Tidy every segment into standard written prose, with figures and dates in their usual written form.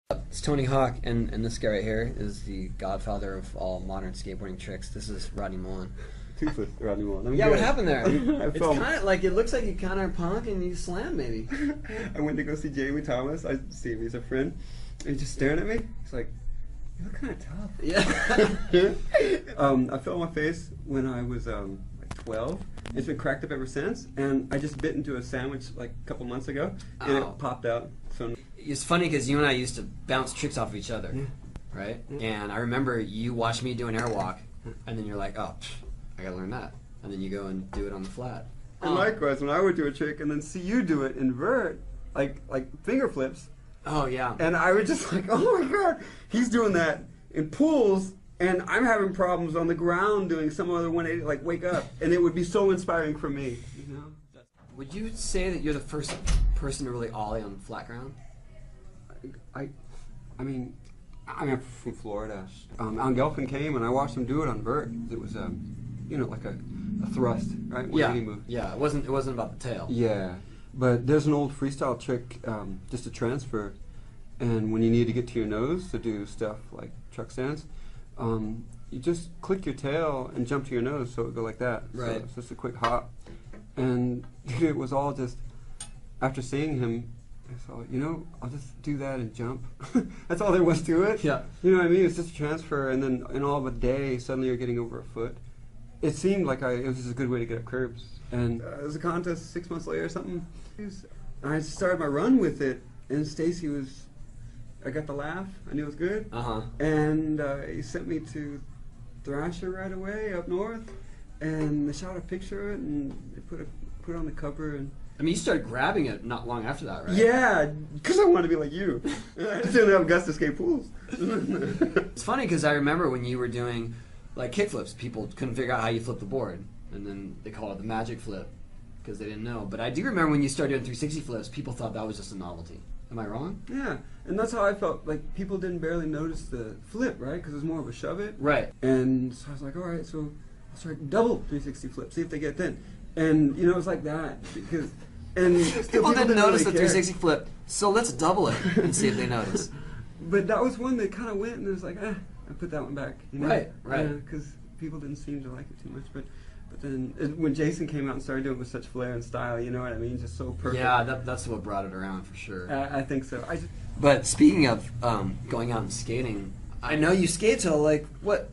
It's Tony Hawk, and this guy right here is the godfather of all modern skateboarding tricks. This is Rodney Mullen. Toothless Rodney Mullen. Yeah, what happened there? It's felt... kind of like, it looks like you kind of punk and you slam maybe. I went to go see Jamie Thomas. I see him, he's a friend. And he's just staring at me. He's like, you look kind of tough. Yeah. I fell on my face when I was like 12. It's been cracked up ever since. And I just bit into a sandwich like a couple months ago. And it popped out. So it's funny because you and I used to bounce tricks off of each other, right? And I remember you watched me do an airwalk, and then you're like, oh, I gotta learn that. And then you go and do it on the flat. And likewise, when I would do a trick and then see you do it invert, like finger flips. Oh, yeah. And I was just like, oh my God, he's doing that in pools, and I'm having problems on the ground doing some other 180, like wake up. And it would be so inspiring for me, you know? Would you say that you're the first person to really ollie on flat ground? I mean, I'm from Florida. Gelfin came and I watched him do it on vert. It was, you know, like a thrust, right? Yeah, move. yeah. It wasn't about the tail. Yeah, but there's an old freestyle trick, just a transfer, and when you need to get to your nose to do stuff like truck stands, you just click your tail and jump to your nose, so it would go like that. Right. So it's just a quick hop, and it was all just after seeing him. I thought, you know, I'll just do that and jump. That's all there was to it. Yeah. You know what I mean? It's just a transfer, and then in all of a day, suddenly you're getting over a foot. It seemed like it was just a good way to get up curbs. And it was a contest 6 months later or something. I started my run with it, and Stacy was, I got the laugh. I knew it was good. And he sent me to Thrasher right away up north, and they shot a picture of it, and they put it on the cover. And I mean, you started grabbing it not long after that, right? yeah, because I wanted to be like you. I just didn't have guts to skate pools. It's funny because I remember when you were doing like kickflips, people couldn't figure out how you flip the board, and then they called it the magic flip because they didn't know. But I do remember when you started doing 360 flips, people thought that was just a novelty. Am I wrong? Yeah, and that's how I felt. Like, people didn't barely notice the flip, right? Because it was more of a shove it. Right. And so I was like, all right, so I'll start double 360 flip, see if they get then. And, you know, it was like that. Because, and people didn't notice really the 360 flip, so let's double it and see if they notice. But that was one that kind of went, and it was like, I put that one back. You know? Right. Because people didn't seem to like it too much. But then when Jason came out and started doing it with such flair and style, you know what I mean? Just so perfect. Yeah, that's what brought it around for sure. I think so. But speaking of going out and skating, I know you skate till like, what,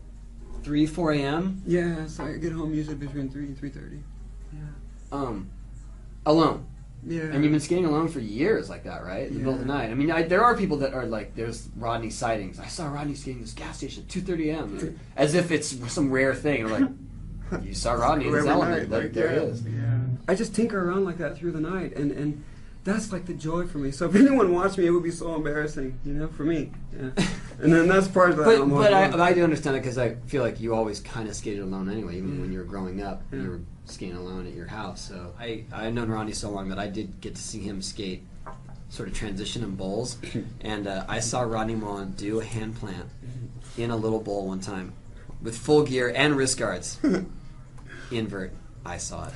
3, 4 a.m.? Yeah, so I get home usually between 3 and 3:30. Yeah. Alone. Yeah. And you've been skating alone for years like that, right? In the middle of the night. I mean, there are people that are like, there's Rodney sightings. I saw Rodney skating this gas station at 2:30 a.m. As if it's some rare thing. Or like, you saw Rodney in his element. There it is. Yeah. I just tinker around like that through the night, and that's like the joy for me. So if anyone watched me, it would be so embarrassing, you know, for me. Yeah. And then that's part of that. But I do understand it because I feel like you always kind of skated alone anyway, even when you were growing up. Yeah. You were skating alone at your house. So I've known Rodney so long that I did get to see him skate, sort of transition in bowls. And I saw Rodney Mullen do a hand plant in a little bowl one time with full gear and wrist guards. Invert. I saw it.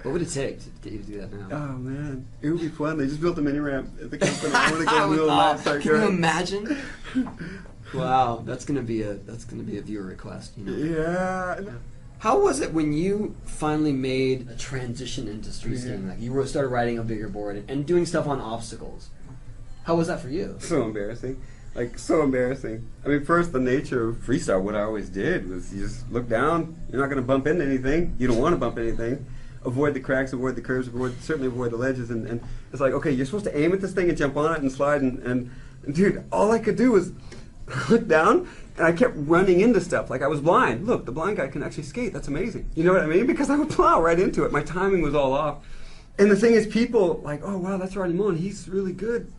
What would it take to get you to do that now? Oh man, it would be fun. They just built a mini ramp at the company. I want to go in the middle of the night. Can you imagine? Wow, that's gonna be a viewer request. You know? Yeah. How was it when you finally made a transition into street skating? Like you started riding a bigger board and doing stuff on obstacles. How was that for you? So embarrassing. Like, so embarrassing. I mean, first, the nature of freestyle, what I always did was you just look down. You're not going to bump into anything. You don't want to bump anything. Avoid the cracks, avoid the curves, certainly avoid the ledges. And it's like, okay, you're supposed to aim at this thing and jump on it and slide. And dude, all I could do was look down, and I kept running into stuff. Like, I was blind. Look, the blind guy can actually skate. That's amazing. You know what I mean? Because I would plow right into it. My timing was all off. And the thing is, people like, oh, wow, that's Rodney Mullen. He's really good.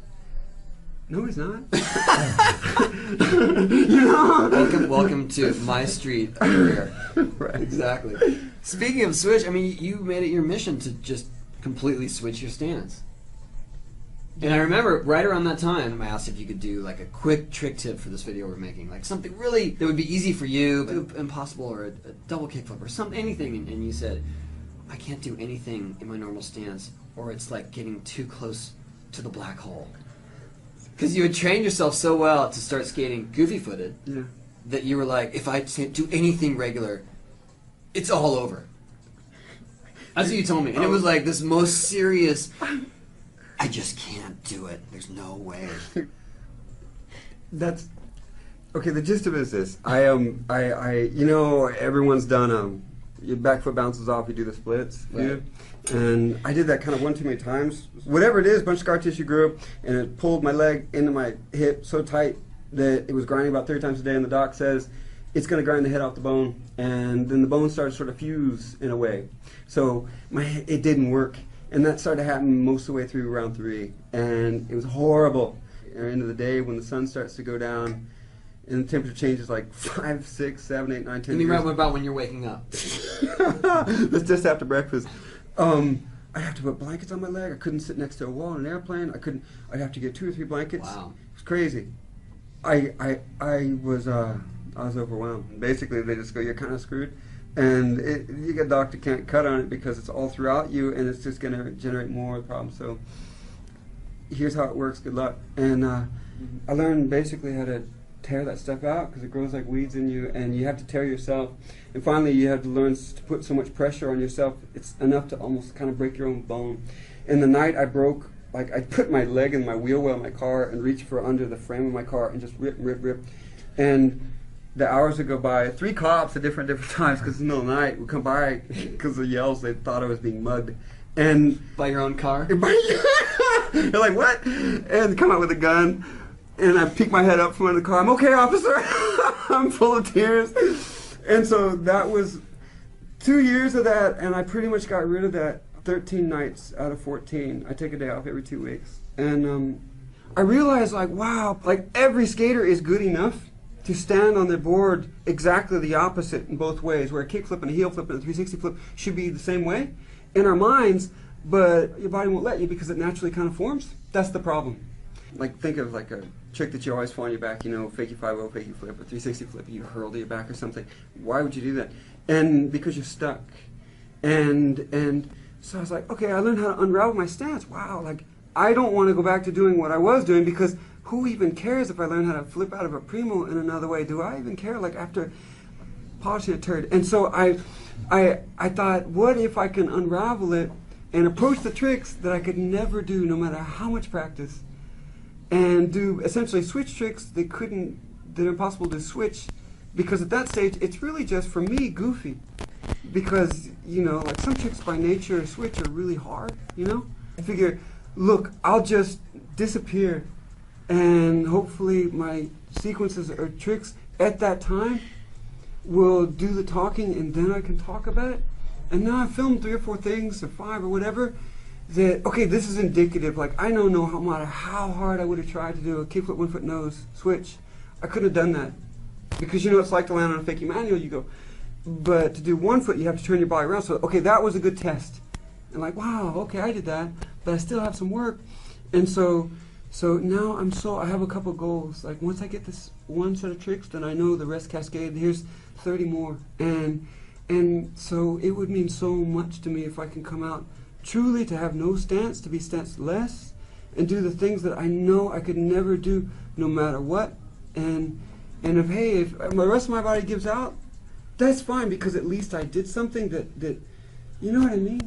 No, he's not. You know? Welcome to my street over here. Right. Exactly. Speaking of switch, I mean, you made it your mission to just completely switch your stance. And I remember right around that time, I asked if you could do like a quick trick tip for this video we're making, like something really that would be easy for you, but impossible, or a double kickflip or something, anything. And you said, I can't do anything in my normal stance, or it's like getting too close to the black hole. Because you had trained yourself so well to start skating goofy-footed Yeah. that you were like, if I do anything regular, it's all over. That's what you told me. And it was like this most serious, I just can't do it. There's no way. That's okay. The gist of it is this: you know, everyone's done your back foot bounces off, you do the splits, Right. and I did that kind of one too many times. Whatever it is, a bunch of scar tissue grew up, and it pulled my leg into my hip so tight that it was grinding about 30 times a day. And the doc says it's going to grind the head off the bone, and then the bone started to sort of fuse in a way. So it didn't work, and that started happening most of the way through round 3, and it was horrible. At the end of the day, when the sun starts to go down, and the temperature changes like 5, 6, 7, 8, 9, 10 You mean degrees. right about when you're waking up? That's just after breakfast. I have to put blankets on my leg. I couldn't sit next to a wall in an airplane. I'd have to get 2 or 3 blankets. Wow. It was crazy. I was overwhelmed. Basically, they just go, you're kind of screwed. And you get a doctor can't cut on it because it's all throughout you, and it's just going to generate more problems. So here's how it works. Good luck. And I learned basically how to tear that stuff out because it grows like weeds in you, and you have to tear yourself. And finally, you have to learn to put so much pressure on yourself, it's enough to almost kind of break your own bone. And the night I broke, like I put my leg in my wheel well in my car and reached for under the frame of my car and just rip. And the hours would go by. 3 cops at different times because in the middle of the night would come by because of yells. They thought I was being mugged. And By your own car? they're like, what? And come out with a gun. And I peek my head up from under the car. I'm okay, officer. I'm full of tears. And so that was 2 years of that, and I pretty much got rid of that 13 nights out of 14. I take a day off every 2 weeks. And I realized, like, wow, like every skater is good enough to stand on their board exactly the opposite in both ways, where a kick flip and a heel flip and a 360 flip should be the same way in our minds, but your body won't let you because it naturally kind of forms. That's the problem. Like, think of like a trick that you always fall on your back, you know, fakie 5-0, fakie flip, or 360 flip, you hurl to your back or something. Why would you do that? And because you're stuck. And so I was like, okay, I learned how to unravel my stance. Wow, like, I don't want to go back to doing what I was doing because who even cares if I learn how to flip out of a primo in another way? Do I even care, like, after polishing a turd? And so I thought, what if I can unravel it and approach the tricks that I could never do no matter how much practice, and do essentially switch tricks that are impossible to switch, because at that stage it's really just, for me, goofy, because, you know, like some tricks by nature switch are really hard, you know. I figure, look, I'll just disappear, and hopefully my sequences or tricks at that time will do the talking, and then I can talk about it. And now I've filmed 3 or 4 things, or 5 or whatever, that, okay, this is indicative. Like, I don't know, no matter how hard I would have tried to do a kickflip 1 foot nose switch, I couldn't have done that. Because you know what it's like to land on a fakie manual, you go. But to do 1 foot, you have to turn your body around. So, okay, that was a good test. And like, wow, okay, I did that, but I still have some work. And so now I have a couple goals. Like, once I get this 1 set of tricks, then I know the rest cascade. Here's 30 more. And so it would mean so much to me if I can come out truly to have no stance, to be stance-less, and do the things that I know I could never do no matter what. And if the rest of my body gives out, that's fine, because at least I did something that you know what I mean?